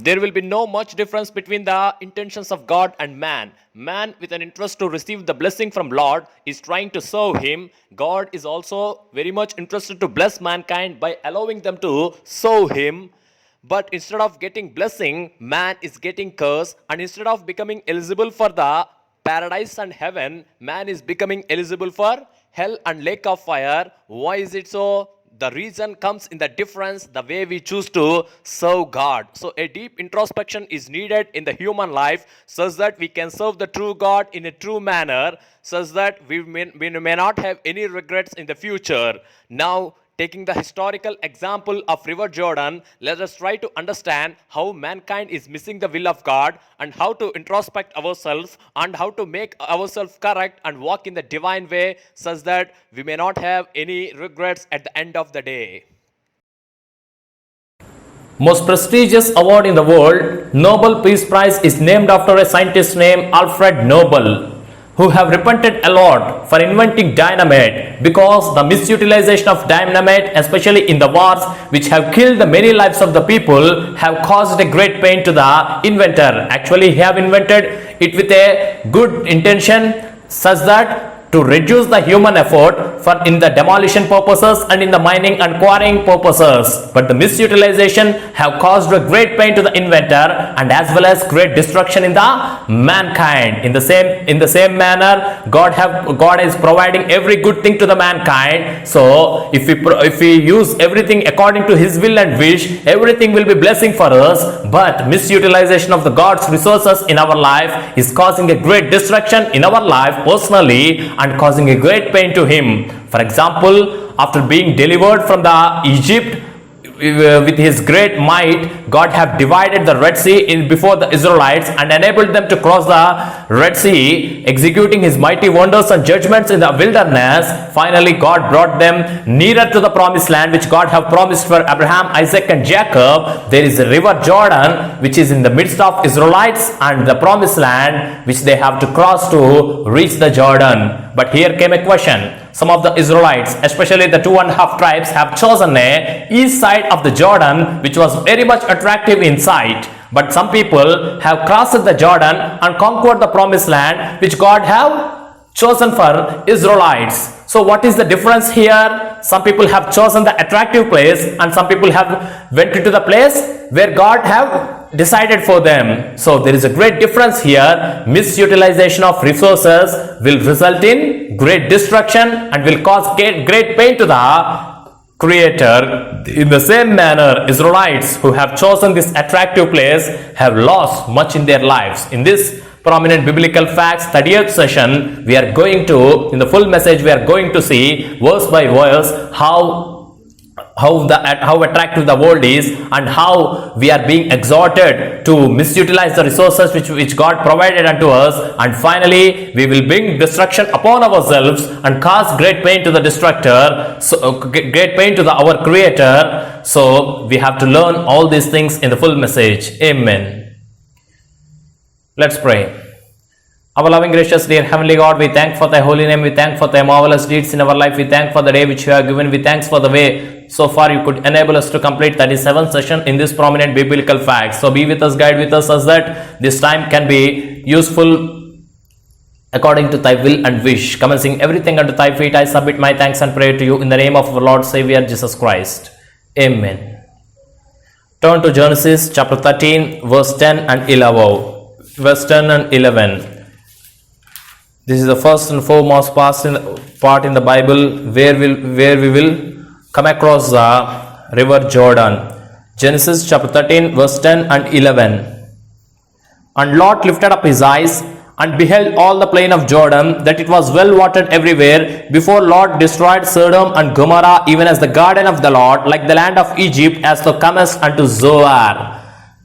There will be no much difference between the intentions of God and man. Man with an interest to receive the blessing from Lord is trying to serve him. God is also very much interested to bless mankind by allowing them to serve him. But instead of getting blessing, man is getting curse, and instead of becoming eligible for the paradise and heaven, man is becoming eligible for hell and lake of fire. Why is it so? The reason comes in the difference, the way we choose to serve God. So a deep introspection is needed in the human life such that we can serve the true God in a true manner, such that we may not have any regrets in the future. Now, taking the historical example of River Jordan, let us try to understand how mankind is missing the will of God, and how to introspect ourselves, and how to make ourselves correct and walk in the divine way such that we may not have any regrets at the end of the day. Most prestigious award in the world, Nobel Peace Prize, is named after a scientist named Alfred Nobel, who have repented a lot for inventing dynamite, because the misutilization of dynamite, especially in the wars which have killed the many lives of the people, have caused a great pain to the inventor. Actually, he have invented it with a good intention, such that to reduce the human effort for in the demolition purposes and in the mining and quarrying purposes. But the misutilization have caused a great pain to the inventor, and as well as great destruction in the mankind. In the same manner, God is providing every good thing to the mankind. So if we use everything according to his will and wish, everything will be blessing for us. But misutilization of the God's resources in our life is causing a great destruction in our life personally, and causing a great pain to him. For example, after being delivered from the Egypt with his great might, God have divided the Red Sea before the Israelites and enabled them to cross the Red Sea, executing his mighty wonders and judgments in the wilderness. Finally, God brought them nearer to the promised land which God have promised for Abraham, Isaac and Jacob. There is a river Jordan which is in the midst of Israelites and the promised land which they have to cross to reach the Jordan. But here came a question. Some of the Israelites, especially the 2.5 tribes, have chosen a east side of the Jordan, which was very much attractive in sight. But some people have crossed the Jordan and conquered the promised land which God have chosen for Israelites. So what is the difference here? Some people have chosen the attractive place, and some people have went into the place where God have decided for them. So there is a great difference here. Misutilization of resources will result in great destruction and will cause great pain to the Creator. In the same manner, Israelites who have chosen this attractive place have lost much in their lives. In this prominent biblical facts 30th session, we are going to, in the full message, we are going to see verse by verse how attractive the world is, and how we are being exhorted to misutilize the resources which God provided unto us, and finally we will bring destruction upon ourselves and cause great pain to the destructor, great pain to our Creator. So we have to learn all these things in the full message. Amen. Let's pray. Our loving, gracious, dear Heavenly God, we thank for Thy holy name. We thank for Thy marvelous deeds in our life. We thank for the day which You have given. We thanks for the way so far You could enable us to complete 37th session in this prominent biblical facts. So be with us, guide with us, such that this time can be useful according to Thy will and wish. Commencing everything unto Thy feet, I submit my thanks and prayer to You in the name of our Lord Savior Jesus Christ. Amen. Turn to Genesis chapter 13, verse 10 and 11. Verse 10 and 11. This is the first and foremost part in the Bible where we will come across the river Jordan. Genesis chapter 13, verse 10 and 11. And Lot lifted up his eyes and beheld all the plain of Jordan, that it was well watered everywhere, before Lot destroyed Sodom and Gomorrah, even as the garden of the Lord, like the land of Egypt, as thou comest unto Zoar.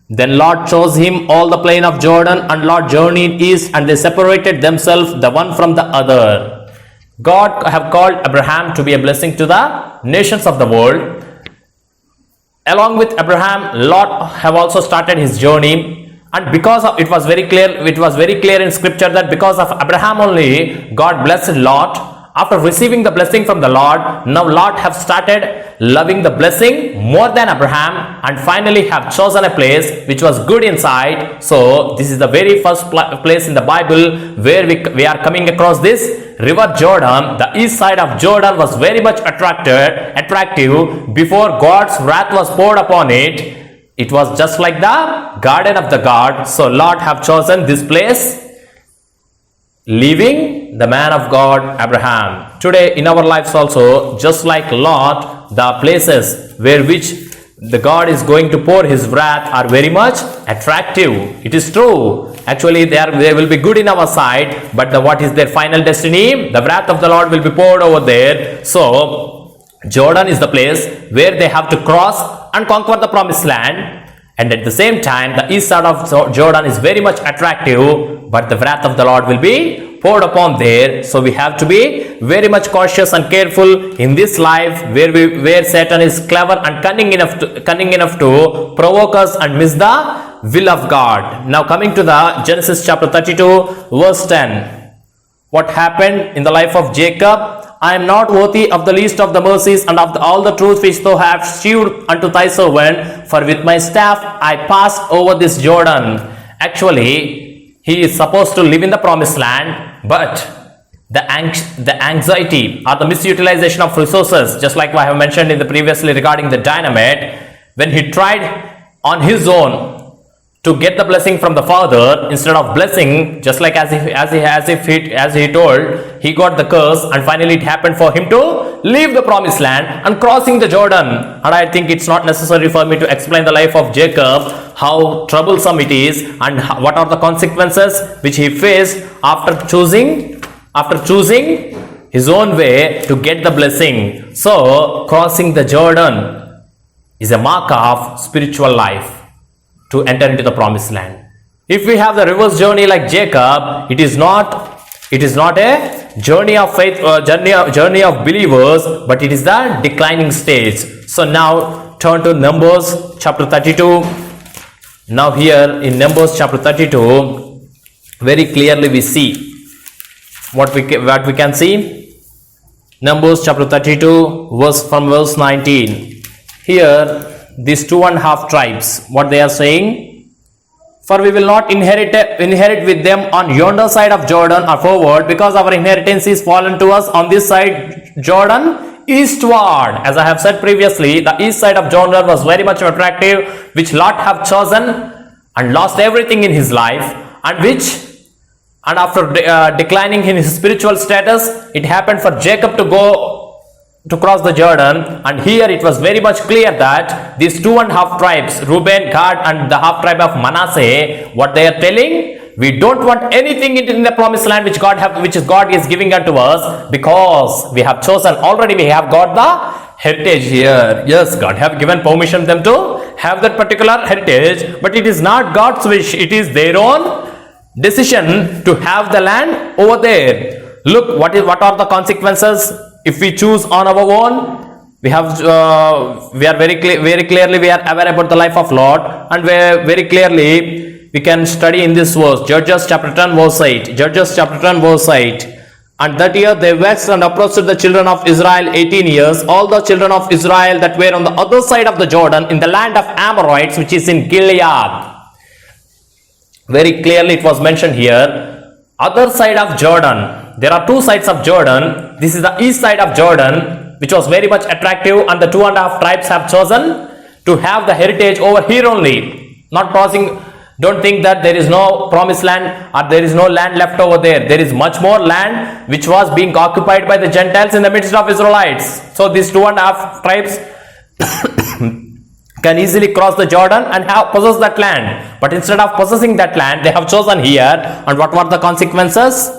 Then Lot chose him all the plain of Jordan, and Lot journeyed east, and they separated themselves the one from the other. God have called Abraham to be a blessing to the nations of the world. Along with Abraham, Lot have also started his journey, and because of it was very clear in scripture that because of Abraham only God blessed Lot, After receiving the blessing from the Lord, now Lot have started loving the blessing more than Abraham and finally have chosen a place which was good inside. So this is the very first place in the Bible where we are coming across this river Jordan. The east side of Jordan was very much attractive before God's wrath was poured upon it. It was just like the garden of the God. So Lot have chosen this place, leaving the man of God Abraham. Today in our lives also, just like Lot, the places where which the God is going to pour his wrath are very much attractive. It is true. Actually, they will be good in our sight, but what is their final destiny? The wrath of the Lord will be poured over there. So Jordan is the place where they have to cross and conquer the promised land. And at the same time, the east side of Jordan is very much attractive, but the wrath of the Lord will be poured upon there. So we have to be very much cautious and careful in this life where Satan is clever and cunning enough to provoke us and miss the will of God. Now coming to the Genesis chapter 32 verse 10. What happened in the life of Jacob? I am not worthy of the least of the mercies and of all the truth which thou hast shewed unto thy servant, for with my staff I passed over this Jordan. Actually, he is supposed to live in the promised land, but the anxiety or the misutilization of resources, just like I have mentioned in the previously regarding the dynamite, when he tried on his own to get the blessing from the Father instead of blessing, just like as he told, he got the curse, and finally it happened for him to leave the promised land and crossing the Jordan. And I think it's not necessary for me to explain the life of Jacob, how troublesome it is, and what are the consequences which he faced after choosing his own way to get the blessing. So crossing the Jordan is a mark of spiritual life to enter into the promised land. If we have the reverse journey like Jacob, it is not a journey of faith, journey of believers, but it is the declining stage. So now turn to Numbers chapter 32. Now here in Numbers chapter 32, very clearly we see what we can see. Numbers chapter 32 verse 19. Here these 2.5 tribes, what they are saying: for we will not inherit with them on yonder side of Jordan or forward, because our inheritance is fallen to us on this side Jordan eastward. As I have said previously, the east side of Jordan was very much attractive, which Lot have chosen and lost everything in his life, and after declining in his spiritual status, it happened for Jacob to cross the Jordan. And here it was very much clear that these 2.5 tribes, Reuben, Gad and the half tribe of Manasseh, what they are telling: we don't want anything in the promised land which God is giving unto us, because we have chosen already, we have got the heritage here. Yes, God have given permission them to have that particular heritage, but it is not God's wish, it is their own decision to have the land over there. Look, what are the consequences if we choose on our own? We have we are very clearly we are aware about the life of Lot, and very clearly we can study in this verse, Judges chapter 10 verse 8. Judges chapter 10 verse 8. And that year they vexed and oppressed the children of Israel 18 years, all the children of Israel that were on the other side of the Jordan, in the land of Amorites, which is in Gilead. Very clearly it was mentioned here, other side of Jordan. There are two sides of Jordan. This is the east side of Jordan, which was very much attractive, and the 2.5 tribes have chosen to have the heritage over here only, not crossing. Don't think that there is no promised land or there is no land left over there. There is much more land which was being occupied by the Gentiles in the midst of Israelites. So these 2.5 tribes can easily cross the Jordan and possess that land. But instead of possessing that land, they have chosen here. And what were the consequences?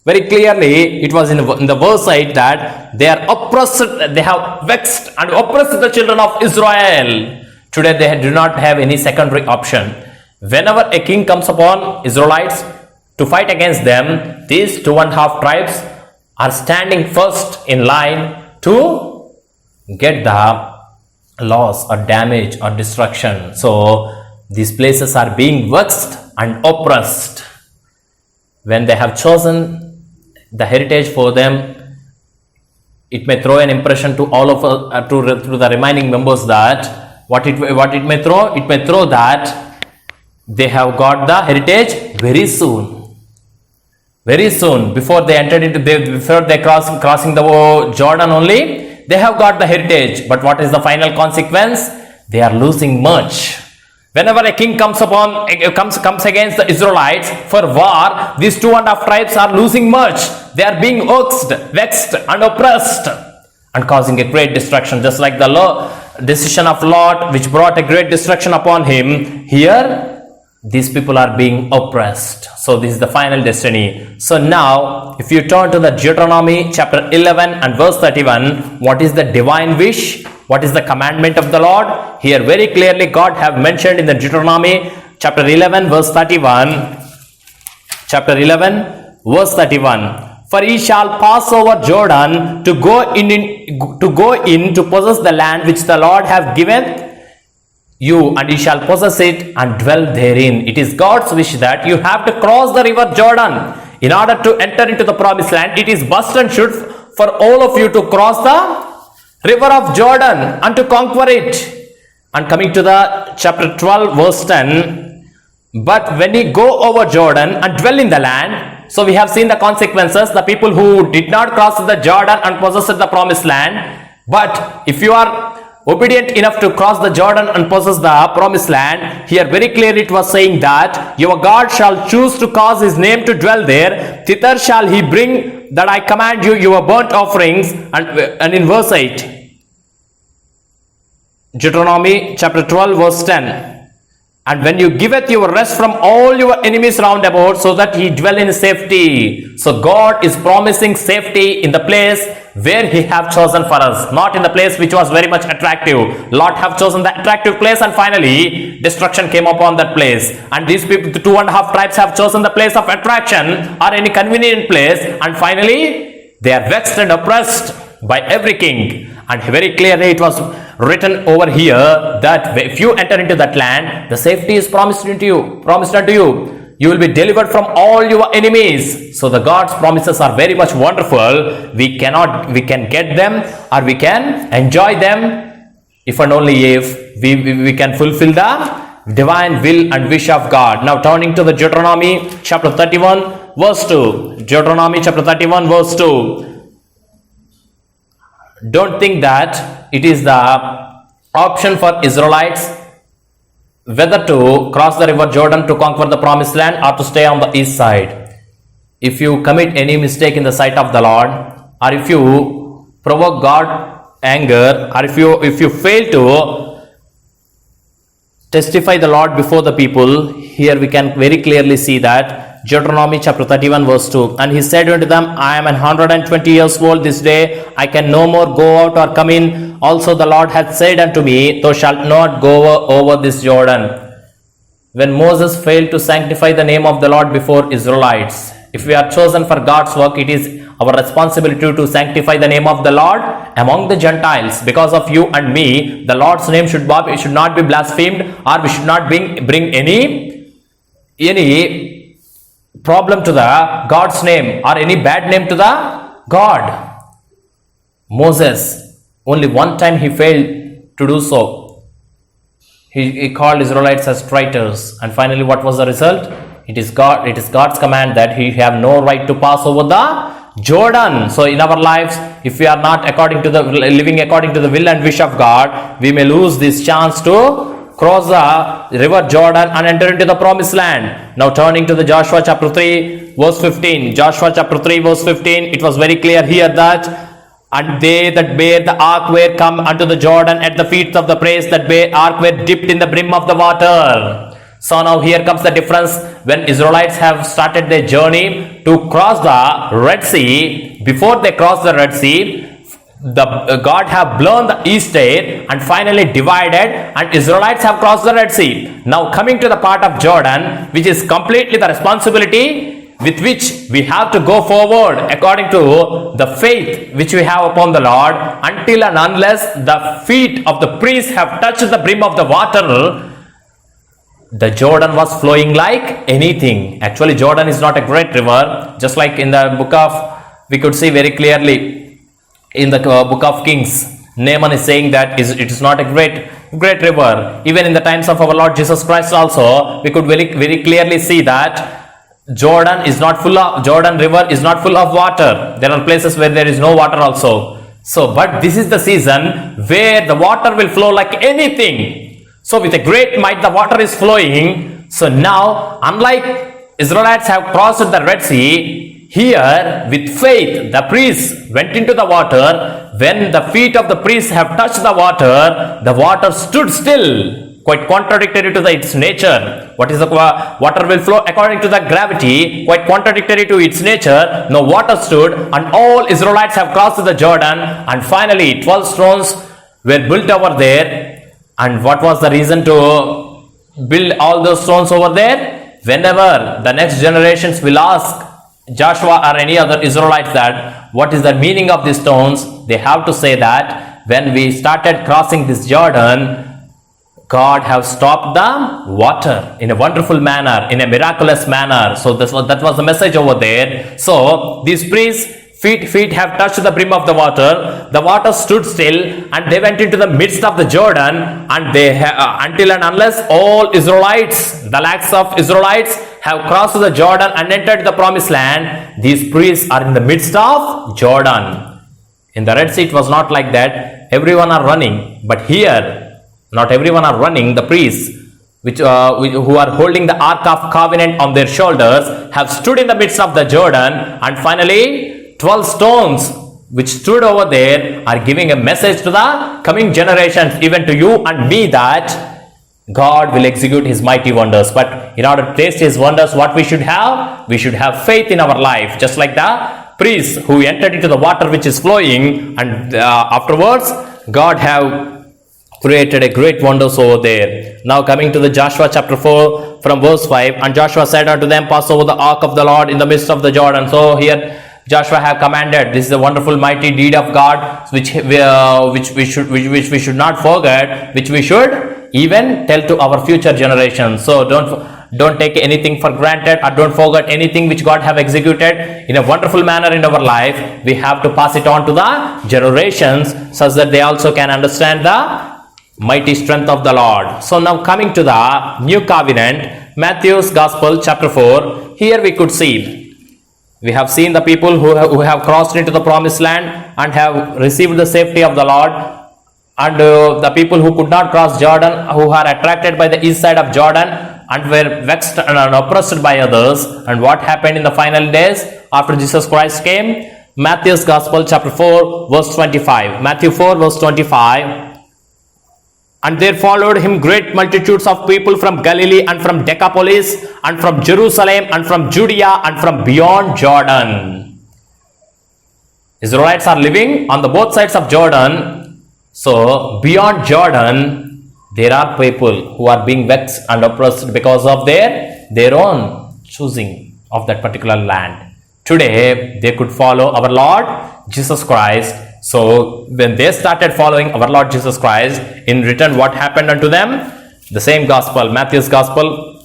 Very clearly, it was in the verse 8 that they are oppressed, they have vexed and oppressed the children of Israel. Today they do not have any secondary option. Whenever a king comes upon Israelites to fight against them, these 2.5 tribes are standing first in line to get the loss or damage or destruction. So these places are being vexed and oppressed. When they have chosen the heritage for them, it may throw an impression to all of us, to the remaining members, that what it may throw that they have got the heritage very soon. Very soon, before they crossing the Jordan only, they have got the heritage. But what is the final consequence? They are losing much. Whenever a king comes against the Israelites for war, these 2.5 tribes are losing much. They are being vexed and oppressed and causing a great destruction, just like the decision of Lot, which brought a great destruction upon him. Here, these people are being oppressed. So this is the final destiny. So now, if you turn to the Deuteronomy chapter 11 and verse 31, what is the divine wish? What is the commandment of the Lord? Here very clearly God have mentioned in the Deuteronomy chapter 11 verse 31. Chapter 11 verse 31. For ye shall pass over Jordan to go in to possess the land which the Lord hath given you, and ye shall possess it and dwell therein. It is God's wish that you have to cross the river Jordan in order to enter into the promised land. It is must and should for all of you to cross the river of Jordan and to conquer it. And coming to the chapter 12 verse 10, but when ye go over Jordan and dwell in the land, so we have seen the consequences, the people who did not cross the Jordan and possess the promised land. But if you are obedient enough to cross the Jordan and possess the promised land, here very clearly it was saying that your God shall choose to cause his name to dwell there. Thither shall he bring that I command you your burnt offerings. And in verse 8, Deuteronomy chapter 12 verse 10, and when you giveth your rest from all your enemies round about, so that ye dwell in safety. So God is promising safety in the place where he have chosen for us, not in the place which was very much attractive. Lot have chosen the attractive place, and finally destruction came upon that place. And these people, the 2.5 tribes, have chosen the place of attraction or any convenient place, and finally they are vexed and oppressed by every king. And very clearly it was written over here that if you enter into that land, the safety is promised unto you. You will be delivered from all your enemies. So the God's promises are very much wonderful. We can get them, or we can enjoy them if and only if we can fulfill the divine will and wish of God. Now turning to the Deuteronomy chapter 31 verse 2. Deuteronomy chapter 31 verse 2. Don't think that it is the option for Israelites whether to cross the river Jordan to conquer the promised land or to stay on the east side. If you commit any mistake in the sight of the Lord, or if you provoke God anger, or if you fail to testify the Lord before the people, here we can very clearly see that Deuteronomy chapter 31 verse 2, and he said unto them, I am 120 years old this day, I can no more go out or come in. Also the Lord hath said unto me, thou shalt not go over this Jordan. When Moses failed to sanctify the name of the Lord before Israelites, if we are chosen for God's work, it is our responsibility to sanctify the name of the Lord among the Gentiles. Because of you and me, the Lord's name should not be blasphemed, or we should not bring any problem to the God's name, or any bad name to the God. Moses, only one time he failed to do so. He called Israelites as traitors, and finally what was the result? It is God's command that he have no right to pass over the Jordan. So in our lives, if we are not living according to the will and wish of God, we may lose this chance to cross the river Jordan and enter into the promised land. Now turning to the Joshua chapter 3 verse 15. Joshua chapter 3 verse 15, it was very clear here that, and they that bare the ark were come unto the Jordan at the feet of the place that bare ark were dipped in the brim of the water. So now here comes the difference. When Israelites have started their journey to cross the Red Sea, before they cross the Red Sea, God have blown the east air and finally divided, and Israelites have crossed the Red Sea. Now coming to the part of Jordan, which is completely the responsibility with which we have to go forward according to the faith which we have upon the Lord, until and unless the feet of the priests have touched the brim of the water, the Jordan was flowing like anything. Actually, Jordan is not a great river, just like in the book of, we could see very clearly in the book of Kings, Naaman is saying that it is not a great river. Even in the times of our Lord Jesus Christ also, we could very clearly see that Jordan River is not full of water. There are places where there is no water also. So, but this is the season where the water will flow like anything. So with a great might the water is flowing. So now, unlike Israelites have crossed the Red Sea, here with faith the priests went into the water. When the feet of the priests have touched the water stood still, quite contradictory to its nature. What is the water will flow according to the gravity, quite contradictory to its nature. No, water stood, and all Israelites have crossed the Jordan, and finally 12 stones were built over there. And what was the reason to build all those stones over there? Whenever the next generations will ask Joshua or any other Israelites that what is the meaning of these stones, they have to say that when we started crossing this Jordan, God have stopped the water in a wonderful manner, in a miraculous manner. So that was the message over there. So these priests feet have touched the brim of the water stood still, and they went into the midst of the Jordan, and they until and unless all Israelites, the lakhs of Israelites have crossed the Jordan and entered the promised land, these priests are in the midst of Jordan. In the Red Sea it was not like that. Everyone are running, but here not everyone are running. The priests who are holding the Ark of Covenant on their shoulders have stood in the midst of the Jordan, and finally 12 stones which stood over there are giving a message to the coming generations, even to you and me, that God will execute his mighty wonders. But in order to taste his wonders, what we should have? We should have faith in our life, just like the priests who entered into the water which is flowing, and afterwards God have created a great wonders over there. Now coming to the Joshua chapter 4 from verse 5, and Joshua said unto them, pass over the ark of the Lord in the midst of the Jordan. So here Joshua have commanded. This is a wonderful mighty deed of God which we should not forget, which we should even tell to our future generations. So don't take anything for granted, or don't forget anything which God have executed in a wonderful manner in our life. We have to pass it on to the generations such that they also can understand the mighty strength of the Lord. So now coming to the new covenant, Matthew's Gospel chapter 4, here we could see, we have seen the people who have crossed into the promised land and have received the safety of the Lord, and the people who could not cross Jordan, who are attracted by the east side of Jordan and were vexed and oppressed by others. And what happened in the final days after Jesus Christ came? Matthew's Gospel chapter 4 verse 25. Matthew 4 verse 25. And there followed him great multitudes of people from Galilee and from Decapolis and from Jerusalem and from Judea and from beyond Jordan. Israelites are living on the both sides of Jordan. So beyond Jordan, there are people who are being vexed and oppressed because of their own choosing of that particular land. Today, they could follow our Lord Jesus Christ. So when they started following our Lord Jesus Christ, in return what happened unto them? The same gospel, Matthew's Gospel.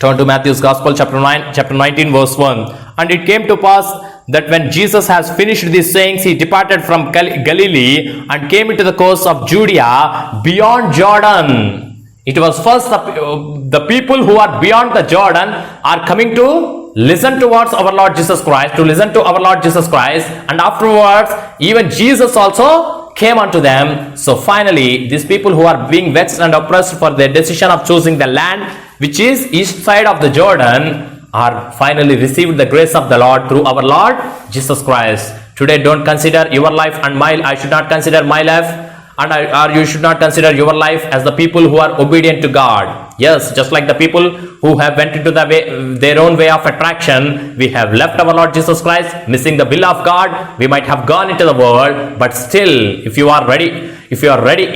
Turn to Matthew's Gospel chapter 19 verse 1. And it came to pass that when Jesus has finished these sayings, he departed from Galilee and came into the coast of Judea beyond Jordan. It was first the people who are beyond the Jordan are coming to listen towards our Lord Jesus Christ, and afterwards even Jesus also came unto them. So finally these people who are being vexed and oppressed for their decision of choosing the land which is east side of the Jordan are finally received the grace of the Lord through our Lord Jesus Christ. Today don't consider your life and I should not consider my life, or you should not consider your life as the people who are obedient to God. Yes, just like the people who have went into their own way of attraction, we have left our Lord Jesus Christ, missing the will of God. We might have gone into the world, but still, if you are ready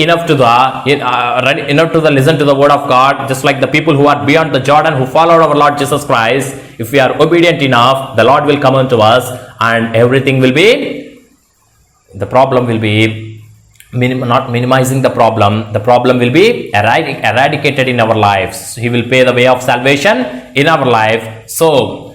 enough to listen to the word of God, just like the people who are beyond the Jordan who followed our Lord Jesus Christ, if we are obedient enough, the Lord will come unto us, and everything will be, the problem will be not minimizing the problem will be eradicated in our lives. He will pay the way of salvation in our life. So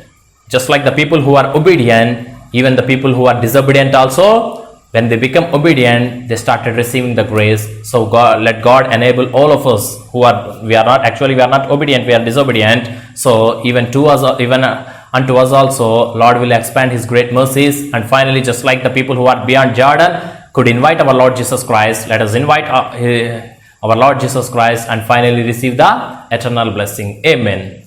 just like the people who are obedient, even the people who are disobedient also When they become obedient, they started receiving the grace. So let God enable all of us we are not obedient, we are disobedient. So even unto us also, Lord will expand His great mercies. And finally, just like the people who are beyond Jordan could invite our Lord Jesus Christ, let us invite our Lord Jesus Christ and finally receive the eternal blessing. Amen.